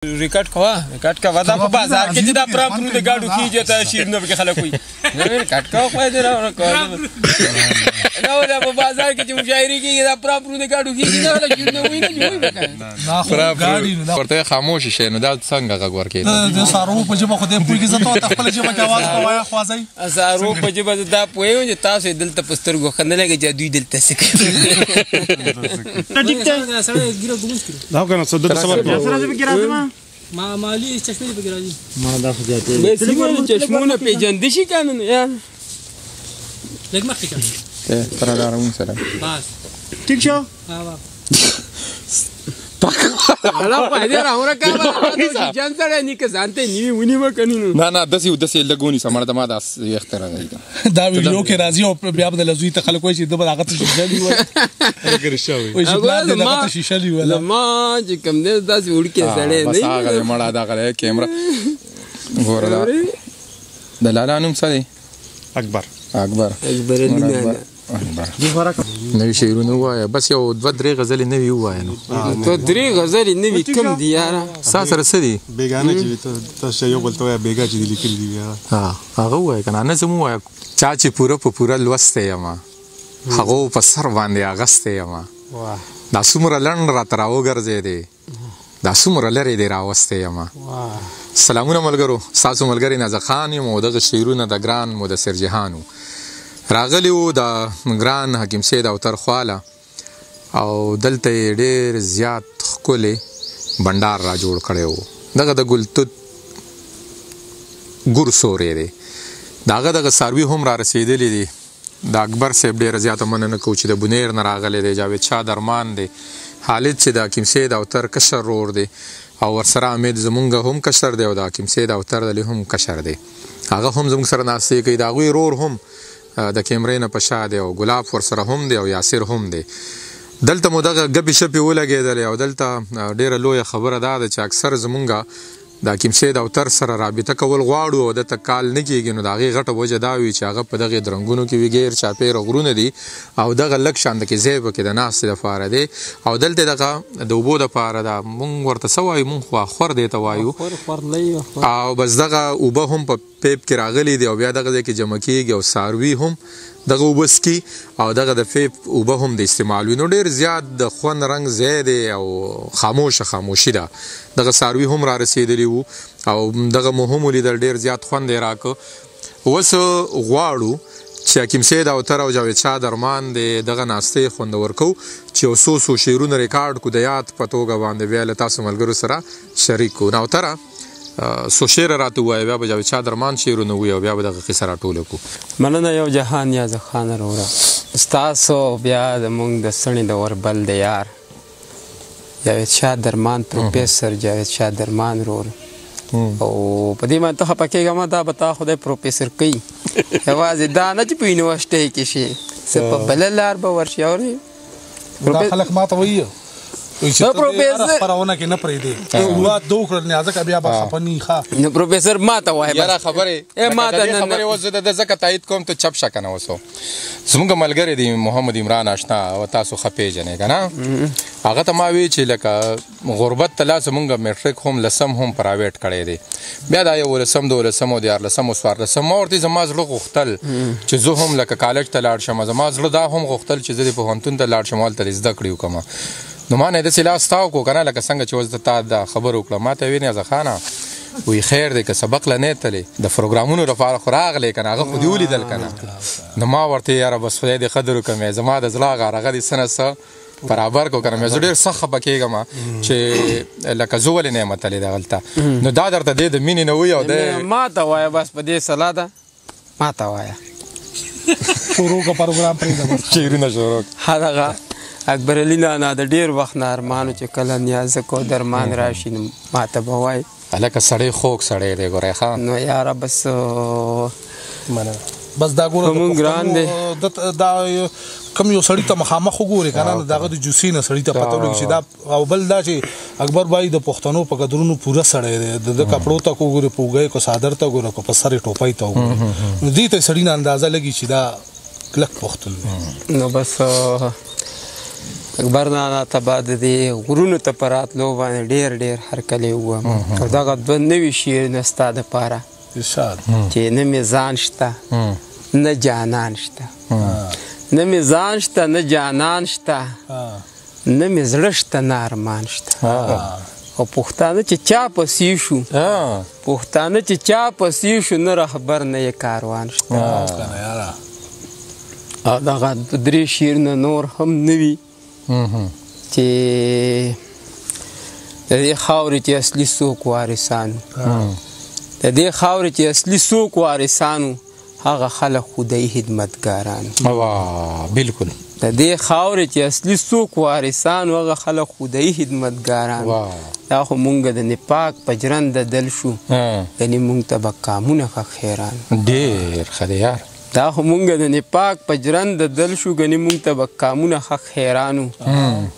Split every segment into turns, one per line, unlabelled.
ریکارډ کوه دا په بازار کې چې دا پراپرو د ګاډو کېږي ته شیرینو پکې خلک وایي ریکارډ کوه خدای دې راونه کوه دا ولا په بازار کې چې مشاعرې کېږي دا پراپرو د ګاډو کېږي دا ولا شیرینو وایي نه وایي
ورته خاموش شي نو دا څنګه غږ ورکېده
د سارو په ژبه خو دې پوهېږي زه ته خپله ژبه کې اواز کوه خوازی
سارو په ژبه دا پوهېږم چې تاسو یې دلته په سترګو ښه نه لګي چې دوی دلته څه
کوي
ما مالی چشمه دی بگیرا جی
ما دا خو جاته سیمه چشمونه پیجن دي شي کنه یا
لګ مخ کې
تر دا روان سره
بس
ٹھیک شو
ها
ala په دې راوړه کړه جان سره نه کې ځانته نیوي ونی وکني
نه دسي لګونی سمړه د ما د اختراع دی
دا ویډیو کې راځي او بیا د لزوی ته خلک وایي چې د هغه ته شیشه دی
وایي شوی
وایي چې بلاد دغه ته شیشه دی ولا
ما چې کوم دې داسې وړ کې سړې
بس هغه مړه دا غره کیمرا ګوره دا د لالا نوم څه دی اکبر
نه
نوی شعرونه ووایه بس یو دوه درې غزلې نوي ووایه نو
ته درې غزلې نوي کوم دي یاره
ستا سره څه دي
بیګانه چې وي تاسو یو بل ته وایه بیګا چې دي لیکلي دي بیا
هغه ووایه که نه نظم ووایه چا چې پوره په پوره لوستی یمه هغو په سر باندې اغستی یمه دا څومره لنډ راته راوګرځېدی دا څومره لرې دی راوستی یمه سلامونه ملګرو ستاسو ملګری نازک خان یم او دغه شعرونه د ګران مدثر جهان و راغلی و د ګران حکیم سید اوتر خواله او دلته یې ډېر زیات ښکلی بنډار را جوړ کړی و دغه د ګلتوت ګور سوری دی د هغه دغه څاروي هم را رسېدلي دي د اکبر صاحب ډېره زیاته مننه کوو چې د بنیر نه راغلی دی جاوید شاه درمان دی خالد چې د حکیم سید اوتر کشر رور دی او ورسره امید زمونږ هم کشر دی او د حکیم سید اوتر دلی هم کشر دی هغه هم زموږ سره ناستې کوي د هغوی رور هم د کیمرې نه په شا دی او ګلاب ورسره هم دی او یاسر هم دی دلته مو دغه ګپې شپې ولګېدلې او دلته ډېره لویه خبره دا ده چې اکثر زمونږ د حکیم سید اوتر سره رابطه کول غواړو او دلته کال نه کېږي نو د هغې غټه وجه دا وي چې هغه په دغې درنګونو کې وي ګیر چاپېره غرونه دي او دغه لږ شان دکې ځای پکې د ناستې دپاره دی او دلته دغه د اوبو دپاره ده مونږ ورته څه وایو مونږ خو خور دی ته وایو او بس دغه اوبه هم په پیپ کې راغلي دي او بیا دغه ځای کې جمع کېږي او څاروي هم دغه اوبه څکي او دغه د پیپ اوبه هم د استعمال وي نو ډېر زیات د خوند رنګ ځای دی او خاموشي ده دغه څاروي هم را رسېدلي وو او دغه مو هم ولیدل ډېر زیات خوند یې راکړه اوس غواړو چې حکیم سید اوتر او جاوید شاه درمان د دغه ناستې خوندور کوو چې یو څو شعرونه ریکارډ کړو د یاد په توګه باندې بیا له تاسو ملګرو سره شریک کړو نو اوتره څو شعر راته ووایه بیا به جاوید شاه درمان شعرونه ووایي او بیا به دغه قصه راټوله کړو
مننه یو جهان نازک خان وروره ستاسو بیا زموږ د ستړي د وربل د یار جاوید شاه درمان پروفیسر جاوید شاه درمان ورور او په دې باندې ته خفه کېږم دا به تا خدای پروفیسر کوي یوازې دا نه چې په یونیورسټۍ کې شي څه په بله لار به ورشي اورې
دا خلک ما ته وایي پروفیسر خبرونه کې نه پرېږدي وا دو کړل نازک بیا به خفه نی ښه
نو پروفیسر ما ته وایه
یاره خبرې
ما ته نه
خبرې اوس زه د ځکه تایید کوم ته چپ شه که نه اوس زموږ ملګری دی محمد عمران اشنا او تاسو ښه پېژنئ که نه هغه ته ما وی چې لکه غربت ته لا زمونږ میټریک هم لسم هم پرایویټ کړی دی بیا دا 11 12 او 14 او 14 ما ورته زما زړه غوښتل چې زه هم لکه کالج ته لاړ شم زما زړه دا هم غوښتل چې زه د پوهنتون ته لاړ شم هلته زده کړې وکړم نو ما نه داسې لاس تاو کړو که نه لکه څنګه چې اوس تا دا خبر وکړه ما ته ویې نیازه خانه وی خیر دی که سبق له نه تلې د پروګرامونو لپاره خو راغلی که نه هغه خو دې ولیدل که نه نو ما ورته یاره بس خدای دې قدر وکړم زما د زړه هغه هغه دې څه نه څه برابر کړو که نه زه ډېر سخت خفه کېږم چې لکه زه ولې نه یم تللی دغلته نو دا درته دی د مینې نه وي او دی
ما ته وایه بس په دې صلاح ده ما ته وایه
شروع که پروګرام پرېږده
شعرونه شروع
هغه اکبر علي لانا د ډېر وخت نه ارمانو چې کله نیازک او درمان راشي نو ما ته به وایي
هلکه سړی خوږ سړی دی ګورئ ښه
نو یاره بس
بس دا ګوره
مونږ ګران دی
دا کوم یو سړي ته مخامخ وګورې که نه د هغه د جوسي نه سړي ته پته ولګي چې دا او بل دا چې اکبر بای د پښتنو په قدرونو پوره سړی دی د کپړو ته وګورې په اوږه یې کو څادر ته وګوره کو په سر یې ټوپۍ ته وګورې نو دې ته سړي نه اندازه لګي چې دا کلک پښتون دی
نو بس اکبر نانا ته به د دې غرونو ته په راتلو باندې ډېر هرکلی ووایم او دغه دوه نوي شعرونه ستا دپاره چې نه مې ځان شته نه جانان شته نه مې ځان شته نه جانان شته نه مې زړه شته نه ارمان شته او پښتانه چې چا پسې شو پښتانه چې چا پسې شو نه رهبر نه یې کاروان شته او دغه درې شعرونه نور هم نه وي چې د دې خاورې چې اصلي څوک وارثان د دې خاورې چې اصلي څوک وارثان هغه خلک خدای خدمتګاران
بالکل
د دې خاورې چې اصلي څوک وارثان هغه خلک خدای خدمتګاران دا خو مونږ د نپاک په ژرنده دل شو یعنې مونږ ته به کامونه ښه خیران
ډېر ښه دی یار
دا خو مونږ د نپاک په ژرنده دل شو ګنې مونږ ته به کامونه ښه خیرانو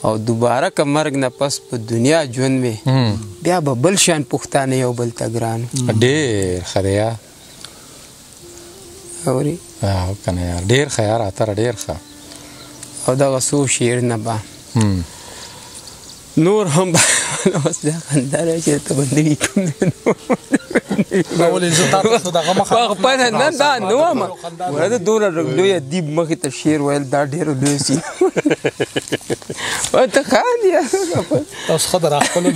او دوباره که مرګ نه پس په دنیا ژوند وې بیا به بل شان پښتانه یو بل ته ګرانو
ډېر ښه دی یار
اورې
که نه یار ډېر ښه یار اتره ډېر ښه
او دغه څو شعرونه به نور هم اوس بیا خندا راشي ته به نوي کوم پته نه دا نه ومه وره د دونه لوی ادیب مخې ته شعر ویل دا ډېر لوی سي ته خاندې
تاسو ښه د راخپلو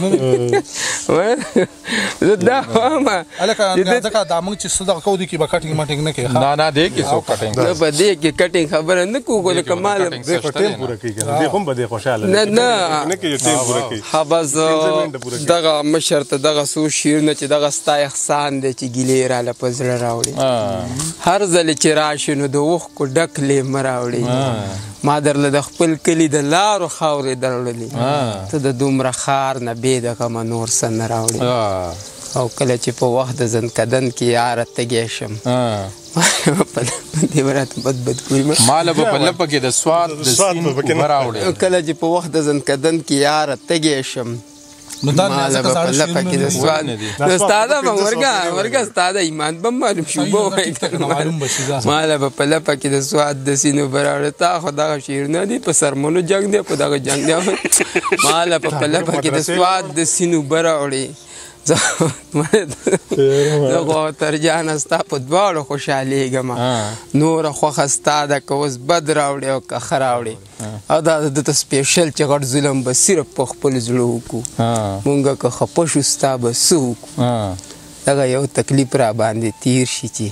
زه دا وامه
هلکه ځکه دا موږ چې څه دغه کوو دې کې به کټینګ مټینګ نه کوي
نه دې کې څوک کټینګ
زه په دې کې کټینګ خبره نه کوو لکه ما
دې خو ټیم پوره کوي کنه دې هم به دې خوشاله
نه
کوي ټیم پوره کوي
بس دغه مشر ته دغه څو شعرونه چې دغه ستا احسان دی چې ګیلې راله په زړه راوړي هر ځلې چې راشي نو د اوښکو ډک لیمه راوړي ما درله د خپل کلي د لارو خاورې درړلې ته د دومره ښار نه بې د غمه نور څه نه راوړي او کله چې په وخت د زنکدن کې یاره تږی شم دې به راته بد ګوري
ماله به په لپه کې د سواد د سین اوبه راوړې
کله چې په وخت د زنکدن کې یاره تږی شم ماله به په لپه کې د سواد استاده به ورګه استاده ایمان به معلوم شو ماله به په لپه کې د سواد د سین اوبه راوړې تا خو دغه شعرونه دي په سرمنو جنګ دی په دغه جنګ دی ماله به په لپه کې د سواد د سین اوبه راوړې زه خو تر جانه ستا په دواړو خوشحالېږم نوره خوښه ستا ده که اوس بد راوړې او که ښه راوړې او دا دته سپېشل چې غټ ظلم به صرف په خپل زړه وکړو مونږ که خفه شو ستا به څه وکړو دغه یو تکلیف را باندې تیر شي چې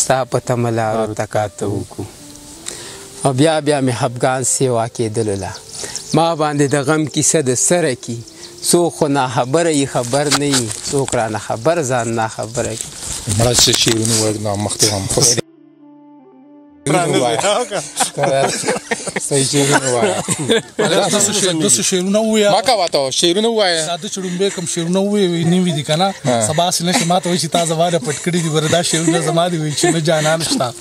ستا په تمه لارو تکاته وکړو او بیا مې خفګان سیوا کېدلله ما باندې د غم کیسه د سره کی څوک خو ناخبره یې خبر نه یي څوک رانه خبر ځان ناخبره کړي
مړه چې شعرونه ووایه نو مخکې هم صحیح شعرونه ووایه
داسې شعرونه ووایه
ما کوه ته شعرونه ووایه
ساده چې ړومبی کوم شعرونه ووایه نوي دي که نه سبا هسې نه چې ما ته وایي چې تا زما نه پټ کړي دي بره دا شعرونه زما دي وایي چې نه جانان شته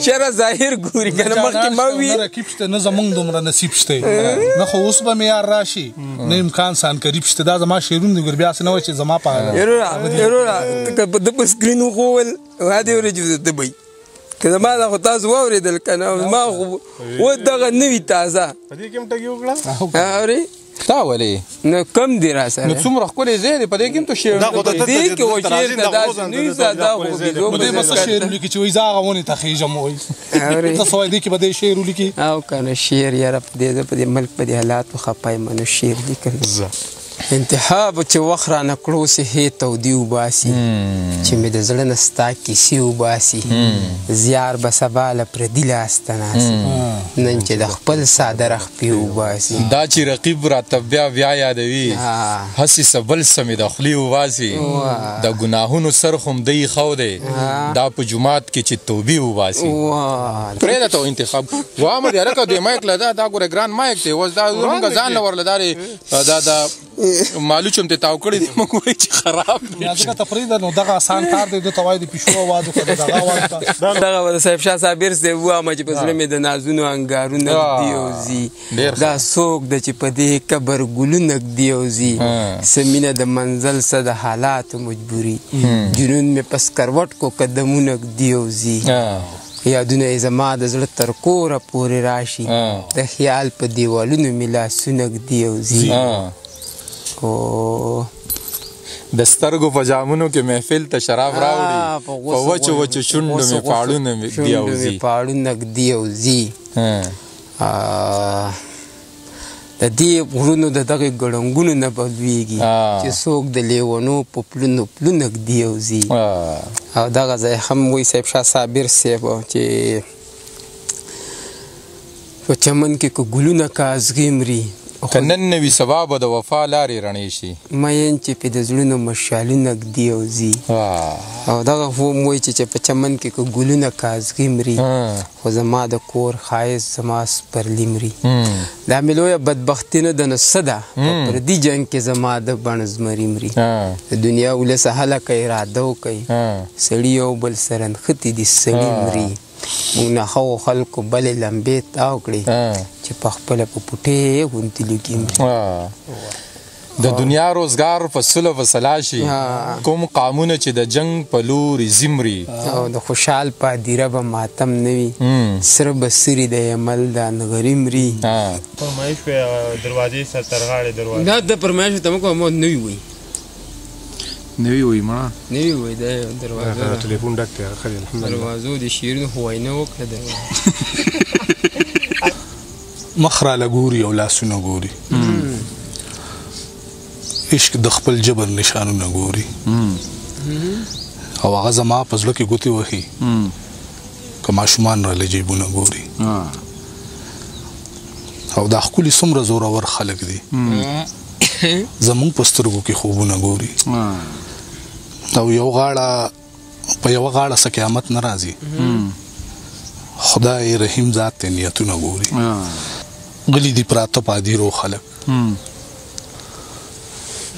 شره ظاهر ګوري که نه مخکې ما وي
نه رقیب شته نه زمونږ دومره نصیب شته نه خو اوس به مې یار راشي نه امکان سان قریب شته دا زما شعرونه دي ګور بیا هسې نه وایي چې زما په
یروره که ده په سکرین وښول هادې ورځې د بی که زما دا خو تاسو واورېدل که نه ما خو اوس دغه نوي تازه
په دې کې هم ټګي وکړه
اورې
تا ولې
نو کم دی را سره
نو څومره ښکلی ځای دی په دې کې هم تو شعر
دې کې خو شعر ته داسې نه وي دا خو
نو دې به څه شعر ولیکي چې وایي زه هغه ونې ته خېږم وایي ته څه وایي دې کې به دې شعر ولیکي
او که نه شعر یاره په دې ملک په دې حالاتو خفه یم نو شعر لیکل انتها به چې وخت رانه کړو صحې تودي وباسي چې مې د زړه نه ستا کیسې وباسي زیار به سبا له پردي لاس ته ناست نن چې د خپل ساده رخپې وباسي
دا چې رقیب راته بیا یادوي هسې څه بل څه مې د خولې وباسي د ګناهونو سر خو م دی ښو دی دا په جومات کې چې توبې وباسي پرېږده ته انتخاب واما دی هلکه دې مایک له دا ګوره ګران مایک دی اوس دا زمونږ ځان له ورله دا مالو چې هم ته تاو کړی دی موږ وایي چې خراب دی
ځکه ته پرېږده نو دغه اسان کار دی ده ته وایي د پیشو اواز وکړه د دغه اواز وکړه
دغه به د صاحب شاه صابر صاحب ووامه چې په زړه مې د نازونو انګارونه ږدي او ځي دا څوک ده چې په دې قبر ګلونه ږدي او ځي څه مینه د منزل څه د حالاتو مجبوري جنون مې په سکروټ کو قدمونه ږدي او ځي یادونه یې زما د زړه تر کوره پورې راشي د خیال په دیوالونو مې لاسونه ږدي او ځي
د سترګو په جامونو کې محفل ته شراب راوړي په وچو وچو شونډو مې پاړونه
ږدي او ځي د دې غرونو د دغې ګړنګونو نه به لویږي چې څوک د لیونو په پلونو پلونه ږدي او ځي او دغه ځای هم وایي صاحب شاه صابر صاحب چې په چمن کې که ګلونه کازغي مري
که نن نه وي سبا به د وفا لارې رڼې شي
مین چې پې د زړونو مشالونه ږدي او ځي او دغه هم وایي چې په چمن کې که ګلونه کازغي مري خو زما د کور ښایست زما سپرلي مري دا مې لویه بدبختي نه ده نو څه ده په پردي جنګ کې زما د بڼ زمري مري د دنیا ولسه هله کوي اراده وکوي سړي یو بل سره نښتي دي سړي مري موږ نښو خلکو بلې لمبې تاو کړې چې په خپله په پوټې غوندې لوګي مري
د دنیا روزګار په صلح و صلاح شي کوم قامونه چې د جنگ په لوري ځي مري
او د خوشحال په هدیره به ماتم نه وي سره به سري د یمل د نغري مري
فرمایش په دروازې سره ترغاړې دروازې
دا د فرمایش ته موږ نوي وي
نوی وي ما
نوي وي د دروازه
ټلیفون ډک دی خیر الحمدلله
دروازو د شیرینو هوینه وکړه دروازه
مخ راله ګوري او لاسونه ګوري عشق د خپل جبر نشانونه ګوري او هغه زما په زړه کې ګوتې وهي که ماشومان راله جیبونه ګوري او دا ښکلي څومره زورور خلک دي زمونږ په سترګو کې خوبونه ګوري او یو غاړه په یوه غاړه څه قیامت نه راځي خدای رحیم ذات ته نیتونه ګوري غلي دي پراته پادیرو خلک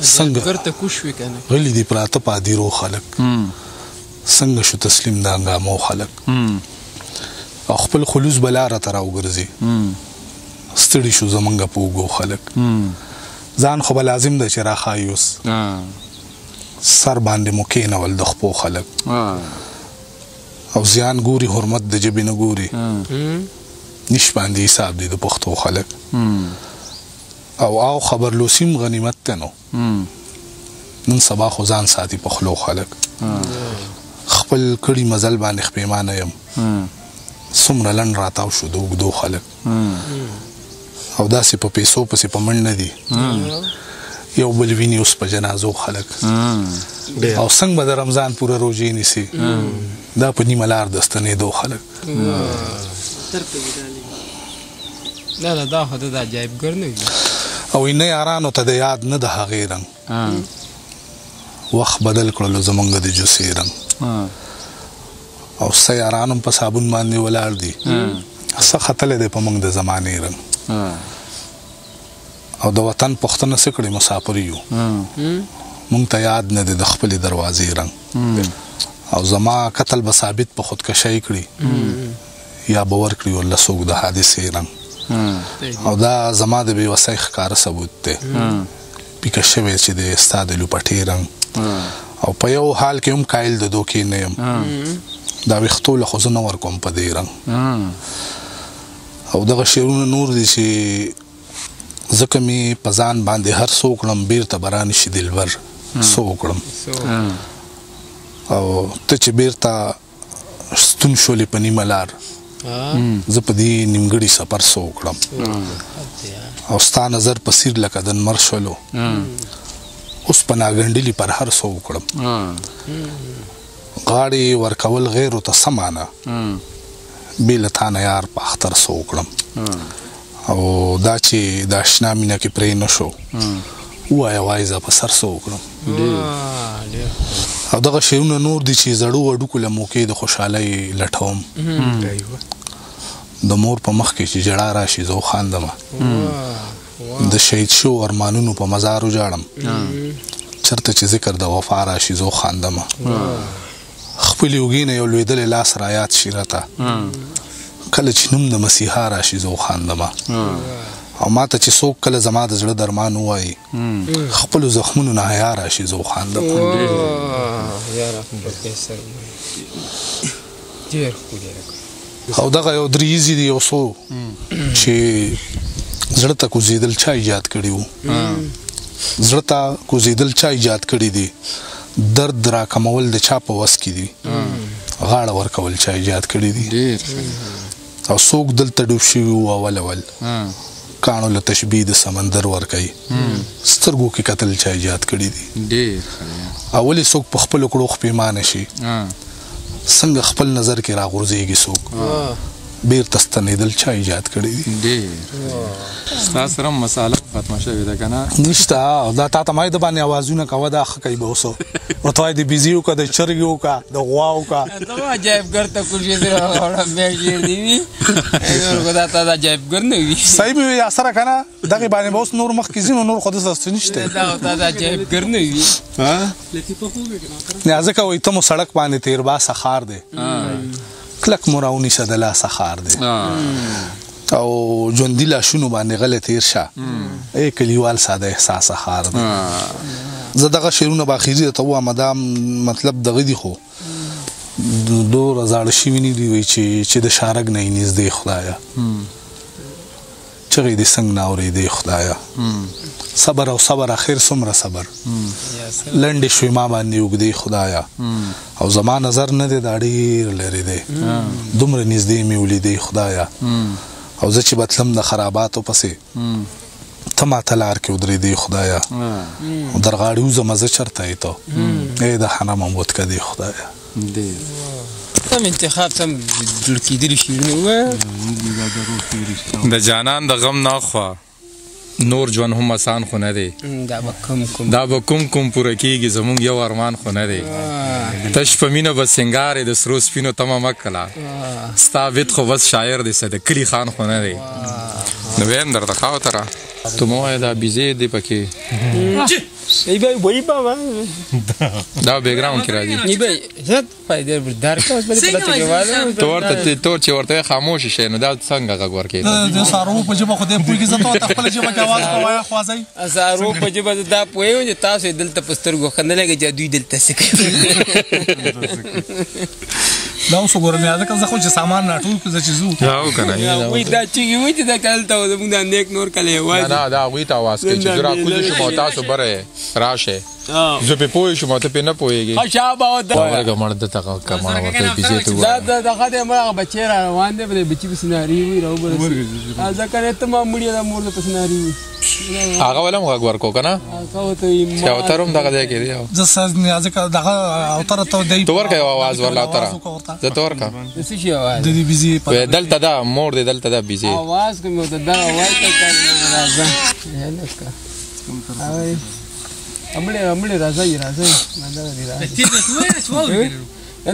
څنګه غلي دي پراته پادیرو خلک څنګه شو تسلیم د هنګامو خلک او خپل خلوص به لاره ته راوګرځي ستړي شو زمونږ په اوږو خلک ځان خو به لازم ده چې راښایي اوس سر باندې مو کېنول د خپو خلک او زیان ګوري حرمت د ژبې نه ګوري نش باندې حساب دی د پښتو خلک او خبرلوسیم غنیمت ته نو نن سبا خو ځان ساتي په خلو خلک خپل کړي مزل باندې خپېمانه یم څومره لنډ راتاو شو د اوږدو خلک او داسې په پیسو پسې په منډ نه دي یو بل ویني اوس په جنازو خلک او څنګه به د رمضان پوره روژې نیسي دا په نیمه لار د ستنېدو خلک
دا خو د عجایبګر نه وي
او نه یارانو ته د یاد نه د هغې رنګ وخت بدل کړلو زمونږ د جوسې رنګ او څه یاران هم په صابون باندې ولاړ دي څه ختلی دی په موږ د زمانې رنګ او د وطن پوښتنه څه کړې مسافر یو موږ ته یاد نه دی د خپلې دروازې رنګ او زما قتل به ثابت په خودکشۍ کړي یا به ورکړي ورله څوک د حادثې رنګ او دا زما د بېوسۍ ښکاره ثبوت دی پیکه شوی چې دی ستا د لوپټې رنګ او په یو حال کې هم قایل د دوکې نه یم دا ویښتو له خو زه نه ورکوم په دې رنګ او دغه شعرونه نور دي چې ځکه مې په ځان باندې هر څه وکړم بیرته به رانشي دلبر څه وکړم او ته چې بیرته ستون شولې په نیمه لار زه په دې نیمګړي سفر څه وکړم او ستا نظر په سیر لکه د نمر شولو اوس په ناګنډلي پر هر څه وکړم غاړې ورکول غیرو ته څه معنه بې له تا نه یار په اختر څه وکړم او دا چې د اشنا مینه کې پرې نه شو ووایه وایي زه په سر څه وکړم او دغه شعرونه نور دي چې زړو وډوکو له موقع د خوشحالۍ لټوم د مور په مخ کې چې ژړا راشي زه وخاندمه د شهید شو ارمانونو په مزار وجاړم چرته چې ذکر د وفا راشي زه وخاندمه خپلې اوږې نه یو لوېدلی لاس رایاد شي راته کله چې نوم د مسیحا راشي زه وخاندمه او ما ته چې څوک کله زما د زړه درمان ووایي خپلو زخمونو نه حیا راشي زه وخاندم
ډېر ښکلي
او دغه یو دریزي دی یو څو چې زړه ته کوزېدل چا ایجاد کړي وو زړه ته کوزېدل چا ایجاد کړي دي درد راکمول د چا په وس کې دي غاړه ورکول چا ایجاد کړي دي او څوک دلته ډوب شوي وو اول کاڼو له تشبیه د سمندر ورکوي سترګو کې کتل چا ایجاد کړي دي او ولې څوک په خپلو کړو خپېمانه شي څنګه خپل نظر کې راغورځېږي څوک بیرته ستنېدل چا ایجاد کړي دي
ستا سره مساله ختمه شوې ده که نه
نشته دا تا ته ما د باندې اوازونه کوه دا ښه کوي به اوسو ورته وایي د بیزي وکړه د چرګې وکړه د غوا وکړه
عجایبګر ته کوشش راوړه بیا شعر دي وي نور خو دا تا د عجایبګر نه وي
صحیح مې وي اثره که نه دغې باندې به اوس نور مخکې ځي نو نور خو داسې څه نشته
دا خو تا د عجایبګر نه وي
نه ځکه وایي ته مو سړک باندې تېر باسه ښار دی کلک مو راونیسه د لاسه ښار دی او ژوندي لاشونو باندې غلی تېر شه ای کلیوال ساده احساسه ښار دی زه دغه شعرونه به اخري درته ووایم دا مطلب دغه دي خو دومره زاړه شوي نه دي وایي چې د شارګ نه یې نږدې خدایه چغې دې څنګ نه اورېدې خدایه صبر او صبر اخر څومره صبر لنډې شوې ما باندې اوږدې خدایه او زما نظر نه دی دا ډېر لرې دی دومره نږدې مې ولیدې خدایه او زه چې به تلم د خراباتو پسې ته ماته لار کې ودرېدې خدایه در غاړې وځمه زه چېرته یې ته ای د حنا محمود کدې خدایه
سم انتخاب سم جوړ کېدلي شعرونه ووایه
د جانان د غم ناخوا نور ژوند هم آسان خو نه دی
دا به
کوم پوره کېږي زموږ یو ارمان خو نه دی تش په مینه به سینګار د سرو سپینو تمه مه کله ستا بید خو بس شاعر دی څه د کلي خان خو نه دی نو ویم درته ښه وتره تو مه وایه دا بیزې دی پکې دا بیکګراوند کې راځي تو چې ورته خاموش شي نو دا څنګه غږ ورکوي
د سارو په ژبه خو دې پوهېږي زه ته ورته خپله ژبه کې اواز کوه وایه خوازی
سارو په ژبه زه دا پوهېږم چې تاسو یې دلته په سترګو ښه نه لګي چې دوی دلته څه کوي
دا اوس وګوره مې ځکه زه خو چې سامان راټول کړو زه چې ځو
وایي دا چیږي وایي چې دا که هلته و زموږ دا نیک نور کله یوازې
نه دا هغوی ته اواز کوي چې زه راکوزه شم او تاسو بره راشئ زه پې پوه شم او ته پې نه پوهېږي ورګه مړ دته کماڼه ورته بیزې ته
دا دغه دی مړ هغه بچی را روان دی به د بچي پسې نارې وي راوبرسي ځکه ته ما مړي دا مور د پسې نارې وي
هغه ولم غږ ورکو که نه چې اوتر هم دغه ځای کې دی
زه ځکه دغه اوتره ته دی
ته ورکه یو اواز ورله اوتره زه ته ورکه
د څه شي اواز
د دې بیزې
دلته ده مور دی دلته ده بیزې
اواز کوم ورته دغه وایي ته راځه امړې راځئ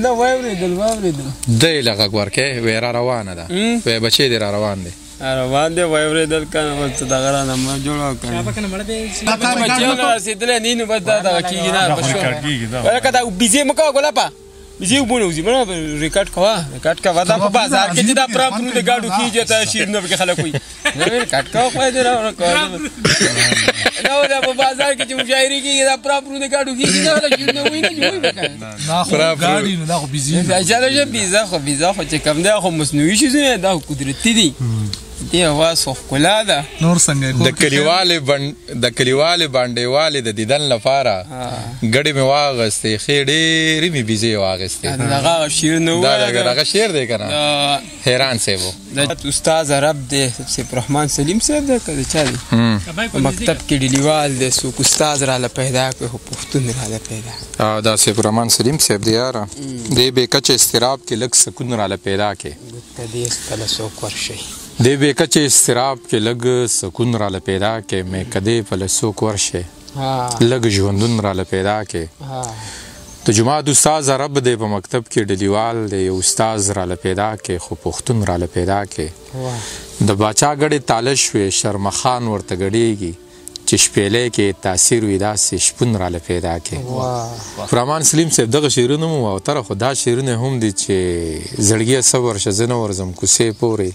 نه واورېدل
دی له غږ ورکې وی را روانه ده وی بچی دی را روان دی
روان دی واورېدل که نه بس دغه رانه ما جوړه کړه بچی ونه رسېدلی نه نو بس دا دغه کېږي نه لکه دا بیزې مه کوه ګلپه بیزې اوبونه وځي مړه ریکارډ کوه دا په بازار کې چې دا پراپرو د ګاډو کېږي ته شیرینه پکې خلک وایي ریکارډ کوه خدای دې نه دا په بازار کې چې مشاعرې کېږي دا پراپرو د ګاډو کېږي نه خلک شیرینه وایي نه جوړوي به که
دا خو ګاډي نو دا خو بیزې
بیزه خو چې کوم دی خو مصنوعي شیزونه دا خو قدرتي دي دې اواز خو ښکلا ده
نور څنګه
د کلیوالې بانډېوالې د دیدن لپاره ګډې مې واغېستې ښې ډېرې مې بیزې واغېستې
دغه شعر نه
دا هغه شعر دی که نه حیران صاحب و
استاد عرب دی سیف الرحمن سلیم صاحب دی که د چا دی په مکتب کې ډیلیوال دی څوک استاد راله پیدا کړي خو پښتون راله پیدا
دا سیف الرحمن سلیم صاحب دی یاره دی بې کچې اضطراب کې لږ سکون راله پیدا کړي
ته دې کله څوک ورشئ
دی بې کچې اضطراب کې لږ سکون راله پیدا کې مې کدی په له څوک ورشئ لږ ژوندون راله پیدا کې د جماعت استاد عرب دی په مکتب کې ډلیوال دی یو استاد راله پیدا کې خو پښتون راله پیدا کې د باچا ګډې تاله شوې شرمخان ورته ګډېږي چې شپېلۍ کې تاثیر وي داسې شپون راله پیدا کې رحمان سلیم صاحب دغه شعرونه مو اوتره خو دا شعرونه هم دي چې زړګیه څه ورشه زه نه ورځم کوڅې پورې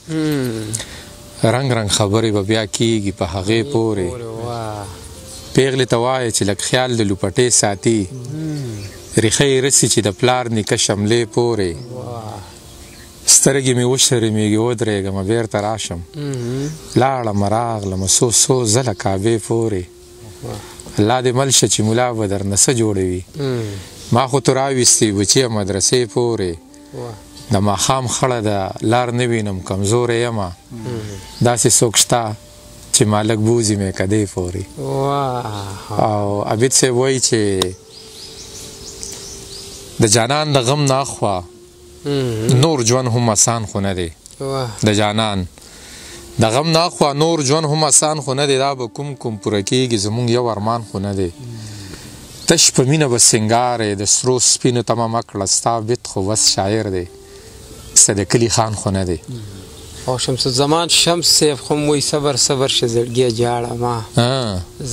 رنګ خبرې به بیا کېږي په هغې پورې پیغلې ته وایه چې لږ خیال د لوپټې ساتي ریښه یې رسي چې د پلار نیکه شملې پورې سترګې مې وشرمېږي ودرېږم بېرته راشم لاړم راغلم څو ځله کعبې پورې الله دې مل شه چې ملا به درنه څه جوړوي ما خو تو راویستې بچیه مدرسې پورې د ماښام خړه ده لار نه وینم کمزوری یمه داسې څوک شته چې مالک بوځي مې کدې پورې او عبید صاحب وایي چې د جانان د غم نه اخوا نور ژوند هم آسان خو نه دی د جانان د غم نه اخوا نور ژوند هم آسان خو نه دی دا به کوم پوره کېږي زمونږ یو ارمان خو نه دی تش په مینه به سینګار د سرو سپینو تمامه کړه ستا بیت خو بس شاعر دی څه د کلي خان خو نه دی
او شمس الزمان شمس صاحب خو وایي صبر صبر شه زړګیه جاړه ما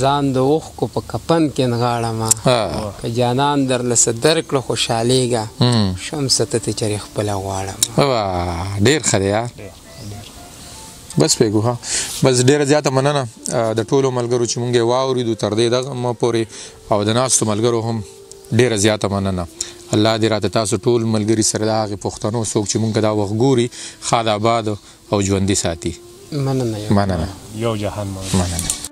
ځان د اوښکو په کفن کې نغاړه ما که جانان درله څه درکړه خوشحالېږه شمس ته ته چرې خپله غواړه
ډېر ښه دی یار بس پیګو ها بس ډیره زیاته مننه د ټولو ملګرو چې مونږ یې واورېدو تر دې دغه پورې او د ناستو ملګرو هم ډیره زیاته مننه الله دې راته تاسو ټول ملګري سره د هغې پښتنو څوک چې مونږ دا وخت ګوري ښاد آباد او ژوندي ساتي
مننه
مننه
یو جهان مننه